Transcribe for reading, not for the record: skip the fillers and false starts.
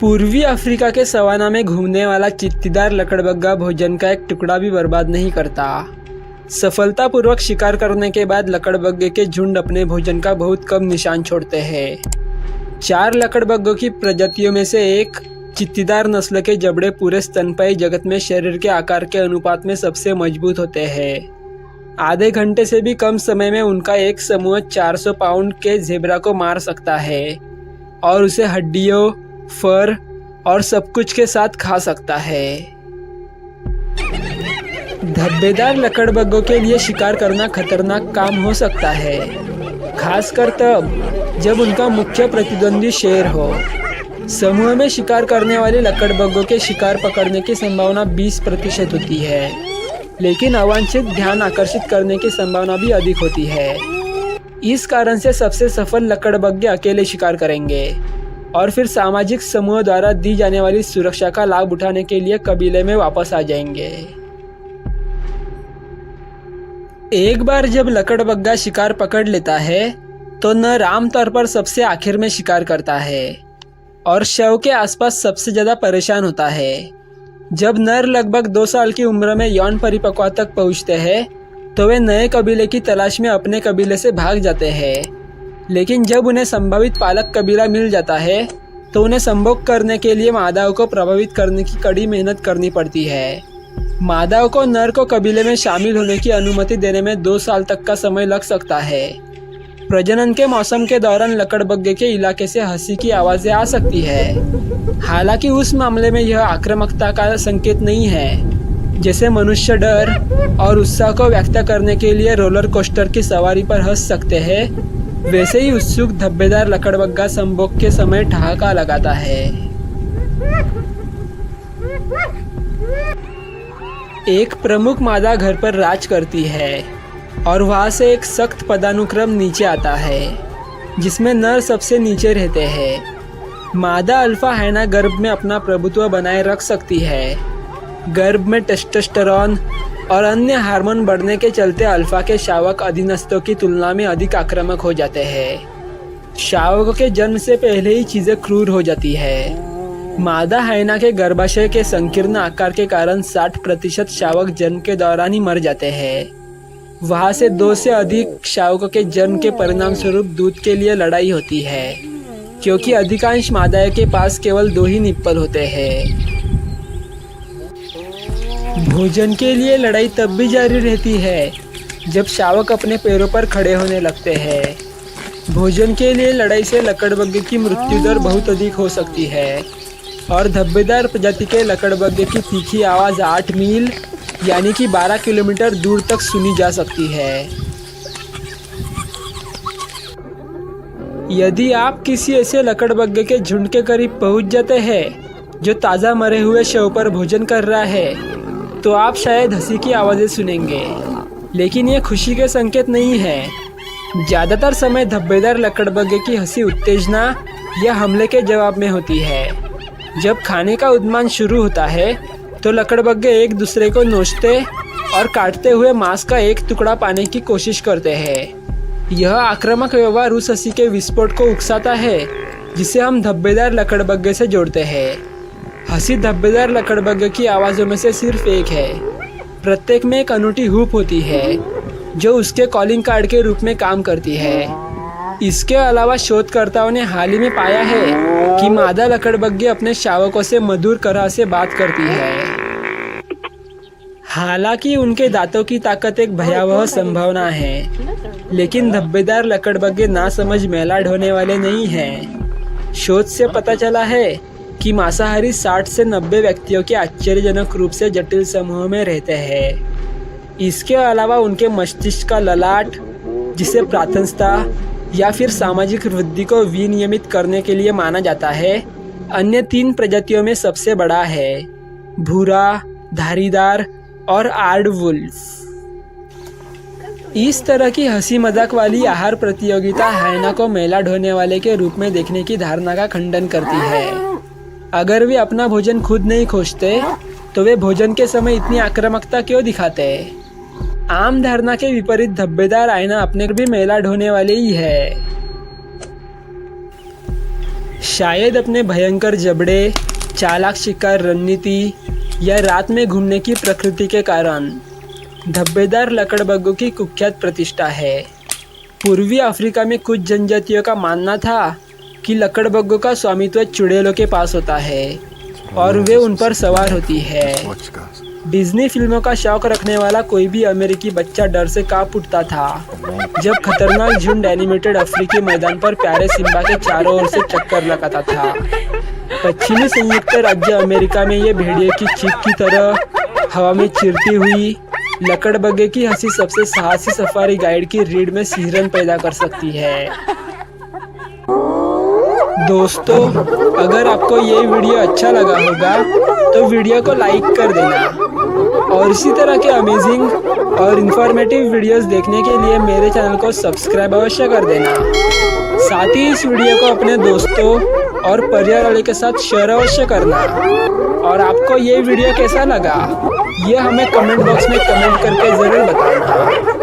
पूर्वी अफ्रीका के सवाना में घूमने वाला चित्तीदार लकड़बग्गा भोजन का एक टुकड़ा भी बर्बाद नहीं करता। सफलतापूर्वक शिकार करने के बाद लकड़बग्गे के झुंड अपने भोजन का बहुत कम निशान छोड़ते हैं। 4 लकड़बग्गों की प्रजातियों में से एक चित्तीदार नस्ल के जबड़े पूरे स्तनपायी जगत में शरीर के आकार के अनुपात में सबसे मजबूत होते हैं। आधे घंटे से भी कम समय में उनका एक समूह 400 पाउंड के ज़ेब्रा को मार सकता है और उसे हड्डियों, फर और सब कुछ के साथ खा सकता है। धब्बेदार लकड़बग्गों के लिए शिकार करना खतरनाक काम हो सकता है, खासकर तब जब उनका मुख्य प्रतिद्वंदी शेर हो। समूह में शिकार करने वाले लकड़बग्गों के शिकार पकड़ने की संभावना 20% होती है, लेकिन अवांछित ध्यान आकर्षित करने की संभावना भी अधिक होती है। इस कारण से सबसे सफल लकड़बग्गे अकेले शिकार करेंगे और फिर सामाजिक समूह द्वारा दी जाने वाली सुरक्षा का लाभ उठाने के लिए कबीले में वापस आ जाएंगे। एक बार जब लकड़बग्गा शिकार पकड़ लेता है तो नर आमतौर पर सबसे आखिर में शिकार करता है और शव के आसपास सबसे ज़्यादा परेशान होता है। जब नर लगभग 2 साल की उम्र में यौन परिपक्वता तक पहुंचते हैं तो वे नए कबीले की तलाश में अपने कबीले से भाग जाते हैं, लेकिन जब उन्हें संभावित पालक कबीला मिल जाता है तो उन्हें संभोग करने के लिए मादाओं को प्रभावित करने की कड़ी मेहनत करनी पड़ती है। मादाओं को नर को कबीले में शामिल होने की अनुमति देने में 2 साल तक का समय लग सकता है। प्रजनन के मौसम के दौरान लकड़बग्गे के इलाके से हंसी की आवाज़ें आ सकती है। हालांकि उस मामले में यह आक्रामकता का संकेत नहीं है। जैसे मनुष्य डर और उत्साह को व्यक्त करने के लिए रोलर कोस्टर की सवारी पर हंस सकते हैं, वैसे ही उत्सुक धब्बेदार लकड़बग्गा संभोग के समय ठहाका लगाता है। एक प्रमुख मादा घर पर राज करती है और वहाँ से एक सख्त पदानुक्रम नीचे आता है जिसमें नर सबसे नीचे रहते हैं। मादा अल्फा हैना गर्भ में अपना प्रभुत्व बनाए रख सकती है। गर्भ में टेस्टोस्टेरोन और अन्य हार्मोन बढ़ने के चलते अल्फा के शावक अधीनस्थों की तुलना में अधिक आक्रामक हो जाते हैं। शावकों के जन्म से पहले ही चीज़ें क्रूर हो जाती है। मादा हैना के गर्भाशय के संकीर्ण आकार के कारण 60% शावक जन्म के दौरान ही मर जाते हैं। वहाँ से 2 से अधिक शावकों के जन्म के परिणाम स्वरूप दूध के लिए लड़ाई होती है, क्योंकि अधिकांश मादाओं के पास केवल 2 ही निप्पल होते हैं। भोजन के लिए लड़ाई तब भी जारी रहती है जब शावक अपने पैरों पर खड़े होने लगते हैं। भोजन के लिए लड़ाई से लकड़बग्गे की मृत्यु दर बहुत अधिक हो सकती है और धब्बेदार प्रजाति के लकड़बग्गे की तीखी आवाज़ 8 मील यानी कि 12 किलोमीटर दूर तक सुनी जा सकती है। यदि आप किसी ऐसे लकड़बग्गे के झुंड के करीब पहुंच जाते हैं जो ताज़ा मरे हुए शव पर भोजन कर रहा है तो आप शायद हंसी की आवाज़ें सुनेंगे, लेकिन ये खुशी के संकेत नहीं है। ज़्यादातर समय धब्बेदार लकड़बग्गे की हंसी उत्तेजना या हमले के जवाब में होती है। जब खाने का उद्मान शुरू होता है तो लकड़बग्गे एक दूसरे को नोचते और काटते हुए मांस का एक टुकड़ा पाने की कोशिश करते हैं। यह आक्रामक व्यवहार उस हंसी के विस्फोट को उकसाता है जिसे हम धब्बेदार लकड़बग्गे से जोड़ते हैं। हंसी धब्बेदार लकड़बग्गे की आवाज़ों में से सिर्फ एक है। प्रत्येक में एक अनूठी हुप होती है जो उसके कॉलिंग कार्ड के रूप में काम करती है। इसके अलावा शोधकर्ताओं ने हाल ही में पाया है कि मादा लकड़बग्गे अपने शावकों से मधुर तरह से बात करती है। हालांकि उनके दांतों की ताकत एक भयावह संभावना है, लेकिन धब्बेदार लकड़बग्गे नासमझ मेलाड होने वाले नहीं हैं। शोध से पता चला है कि मांसाहारी 60 से 90 व्यक्तियों के आश्चर्यजनक रूप से जटिल समूह में रहते हैं। इसके अलावा उनके मस्तिष्क का ललाट, जिसे प्राथमिकता या फिर सामाजिक वृद्धि को विनियमित करने के लिए माना जाता है, अन्य 3 प्रजातियों में सबसे बड़ा है: भूरा, धारीदार और आर्ड वुल्फ। इस तरह की हंसी मजाक वाली आहार प्रतियोगिता हैना को मेलाड होने वाले के रूप में देखने की धारणा का खंडन करती है। अगर वे अपना भोजन खुद नहीं खोजते तो वे भोजन के समय इतनी आक्रामकता क्यों दिखाते? आम धारणा के विपरीत धब्बेदार आयना अपने भी मेलाड होने वाले ही है। शायद अपने भयंकर जबड़े, चालाक शिकार रणनीति या रात में घूमने की प्रकृति के कारण धब्बेदार लकड़बग्गों की कुख्यात प्रतिष्ठा है। पूर्वी अफ्रीका में कुछ जनजातियों का मानना था कि लकड़बग्गों का स्वामित्व चुड़ैलों के पास होता है और वे उन पर सवार होती है। डिज्नी फिल्मों का शौक रखने वाला कोई भी अमेरिकी बच्चा डर से कांप उठता था जब खतरनाक झुंड एनिमेटेड अफ्रीकी मैदान पर प्यारे सिम्बा के चारों ओर से चक्कर लगाता था। पश्चिमी संयुक्त राज्य अमेरिका में ये भेड़िए की चीख की तरह हवा में चिरती हुई लकड़बग्गे की हंसी सबसे साहसी सफारी गाइड की रीढ़ में सिहरन पैदा कर सकती है। दोस्तों, अगर आपको ये वीडियो अच्छा लगा होगा तो वीडियो को लाइक कर देना और इसी तरह के अमेजिंग और इन्फॉर्मेटिव वीडियोस देखने के लिए मेरे चैनल को सब्सक्राइब अवश्य कर देना। साथ ही इस वीडियो को अपने दोस्तों और परिवार वाले के साथ शेयर अवश्य करना। और आपको ये वीडियो कैसा लगा ये हमें कमेंट बॉक्स में कमेंट करके ज़रूर बताना।